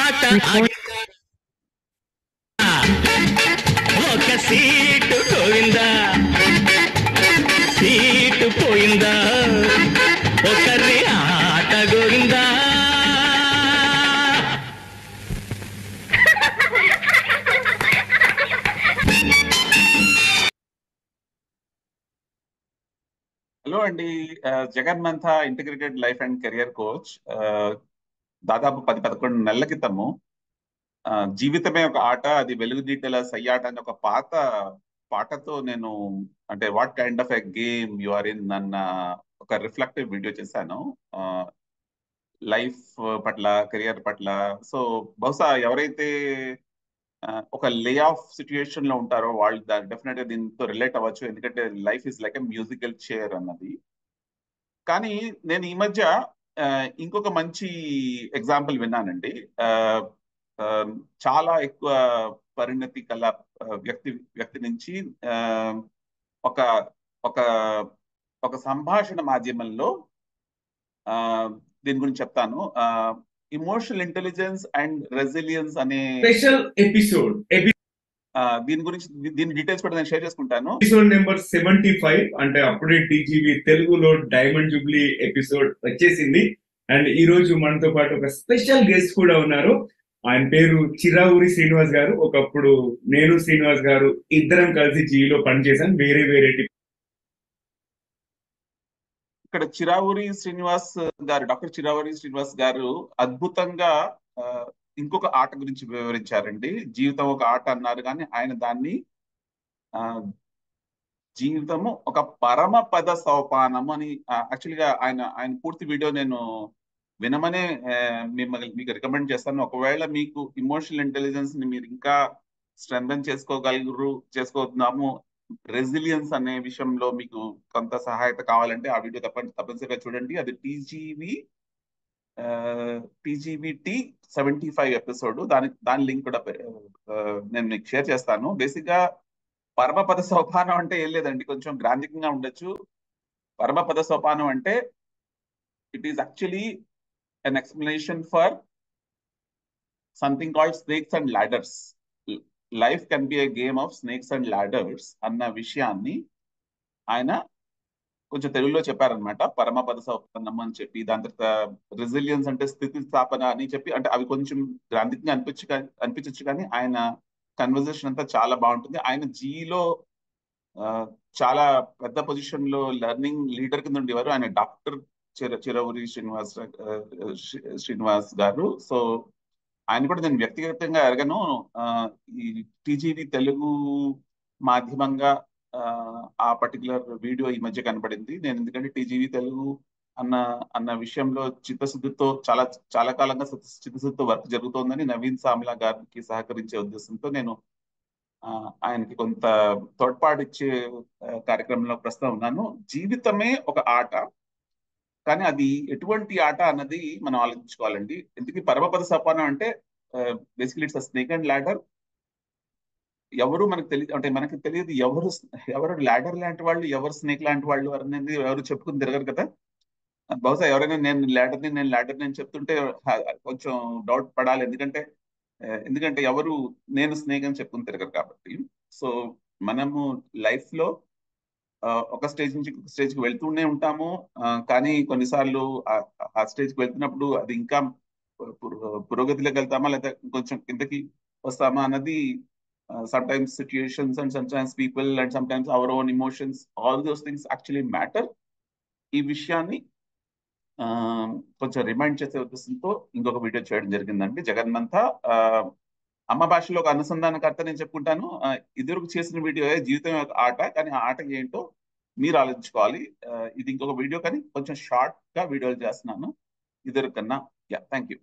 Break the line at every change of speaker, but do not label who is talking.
ఆట ఒక సీటు పోయిందా, సీటు పోయిందా, ఒకరి ఆట గోవిందా.
హలో అండి. Jaganmantha integrated life and career coach. దాదాపు 10-11 నెలల క్రితము జీవితమే ఒక ఆట, అది వెలుగుదీటల సయ్యాట అని ఒక పాటతో నేను, అంటే what kind of a game you are in అన్న ఒక రిఫ్లెక్టివ్ వీడియో చేశాను లైఫ్ పట్ల, కెరియర్ పట్ల. సో బహుశా ఎవరైతే ఒక లే ఆఫ్ సిచ్యుయేషన్ లో ఉంటారో వాళ్ళు డెఫినెట్ గా దీంతో రిలేట్ అవ్వచ్చు, ఎందుకంటే life is like a musical chair అన్నది. కానీ నేను ఈ మధ్య ఆ, ఇంకొక మంచి ఎగ్జాంపుల్ విన్నానండి. ఆ, ఆ, చాలా ఎక్కువ పరిణతి కల వ్యక్తి నుంచి ఆ, ఒక ఒక ఒక సంభాషణ మాధ్యమంలో ఆ, దీని గురించి చెప్తాను. ఇమోషనల్ ఇంటెలిజెన్స్ అండ్ రెసిలియన్స్ అనే
స్పెషల్ ఎపిసోడ్
దీని గురించి, దీని డీటెయిల్స్ కూడా నేను షేర్ చేసుకుంటాను.
ఎపిసోడ్ నెంబర్ 75 అంటే అప్పుడే టీజీవీ తెలుగులో డైమండ్ జూబ్లీ ఎపిసోడ్ వచ్చేసింది. అండ్ ఈ రోజు మనతో పాటు ఒక స్పెషల్ గెస్ట్ కూడా ఉన్నారు. ఆయన పేరు చిరావురి శ్రీనివాస్ గారు. ఒకప్పుడు నేను శ్రీనివాస్ గారు ఇద్దరం కలిసి జీవిలో పనిచేశాను వేరే వేరే.
ఇక్కడ చిరావురి శ్రీనివాస్ గారు, డాక్టర్ చిరావురి శ్రీనివాస్ గారు అద్భుతంగా ఆ, ఇంకొక ఆట గురించి వివరించారండి. జీవితం ఒక ఆట అన్నారు, కానీ ఆయన దాన్ని ఆ, జీవితము ఒక పరమ పద సోపానము అని, యాక్చువల్గా ఆయన ఆయన పూర్తి వీడియో నేను వినమనే మీకు రికమెండ్ చేస్తాను. ఒకవేళ మీకు ఇమోషనల్ ఇంటెలిజెన్స్ ని మీరు ఇంకా స్ట్రెంథన్ చేసుకోగలుగుతున్నాము, రెసిలియన్స్ అనే విషయంలో మీకు కొంత సహాయత కావాలంటే ఆ వీడియో తప్పనిసరిగా చూడండి. అది టీజీవీటీ 75 ఎపిసోడ్. దాని లింక్ కూడా నేను మీకు షేర్ చేస్తాను. బేసిక్ గా పరమపద సోపానం అంటే ఏం లేదండి, కొంచెం గ్రాంధికంగా ఉండొచ్చు. పరమపద సోపానం అంటే it is actually an explanation for something called snakes and ladders. Life can be a game of snakes and ladders అన్న విషయాన్ని ఆయన కొంచెం తెలుగులో చెప్పారనమాట. పరమపద సోపానం అని చెప్పి, దాని తర్వాత రెసిలియన్స్ అంటే స్థితి స్థాపన అని చెప్పి, అంటే అవి కొంచెం గ్రాంధికంగా అనిపించచ్చు, కానీ ఆయన కన్వర్జేషన్ అంతా చాలా బాగుంటుంది. ఆయన జీలో చాలా పెద్ద పొజిషన్ లో లెర్నింగ్ లీడర్ కింద ఉండేవారు. ఆయన డాక్టర్ చిరవురి శ్రీనివాస్ గారు. సో ఆయన కూడా నేను వ్యక్తిగతంగా ఎరగను. ఈ టీజీవీ తెలుగు మాధ్యమంగా ఆ పర్టికులర్ వీడియో ఈ మధ్య కనబడింది. నేను ఎందుకంటే టీజీవీ తెలుగు అన్న అన్న విషయంలో చిత్తశుద్ధితో చాలా చాలా కాలంగా చిత్తశుద్ధితో వర్క్ జరుగుతోందని నవీన్ సామ్లా గారికి సహకరించే ఉద్దేశంతో నేను ఆయనకి కొంత తోడ్పాటిచ్చే కార్యక్రమంలో ప్రస్తుతం ఉన్నాను. జీవితమే ఒక ఆట, కానీ అది ఎటువంటి ఆట అన్నది మనం ఆలోచించుకోవాలండి. ఎందుకు పరమపద సోపానం అంటే basically it's snake and ladder. ఎవరు మనకు తెలియదు, అంటే మనకి తెలియదు ఎవరు ల్యాడర్ లాంటి వాళ్ళు, ఎవరు స్నేక్ లాంటి వాళ్ళు అనేది ఎవరు చెప్పుకుని తిరగరు కదా. బహుశా ఎవరైనా నేను ల్యాడర్ని అని చెప్తుంటే కొంచెం డౌట్ పడాలి, ఎందుకంటే ఎవరు నేను స్నేక్ అని చెప్పుకుని తిరగరు కాబట్టి. సో మనము లైఫ్ లో ఒక స్టేజ్ నుంచి ఒక స్టేజ్కి వెళ్తూనే ఉంటాము, కానీ కొన్నిసార్లు ఆ స్టేజ్కి వెళ్తున్నప్పుడు అది ఇంకా పురోగతిలోకి వెళ్తామా లేదా కొంచెం కిందకి వస్తామా అన్నది some times situations and some times people and some times our own emotions, all those things actually matter. ఈ విషయాన్ని కొంచెం రిమైండ్ చేసే ఉద్దేశంతో ఇంకొక వీడియో చేయడం జరిగిందండి. జగన్మంతా అమ్మ భాషలో ఒక అనుసంధానకర్త నేను చెప్పుకుంటాను. ఇదివరకు చేసిన వీడియో జీవితం యొక్క ఆట, కానీ ఆ ఆట ఏంటో మీరు ఆలోచించుకోవాలి. ఇది ఇంకొక వీడియో, కానీ కొంచెం షార్ట్ గా వీడియోలు చేస్తున్నాను ఇదివరకు కన్నా. Thank you.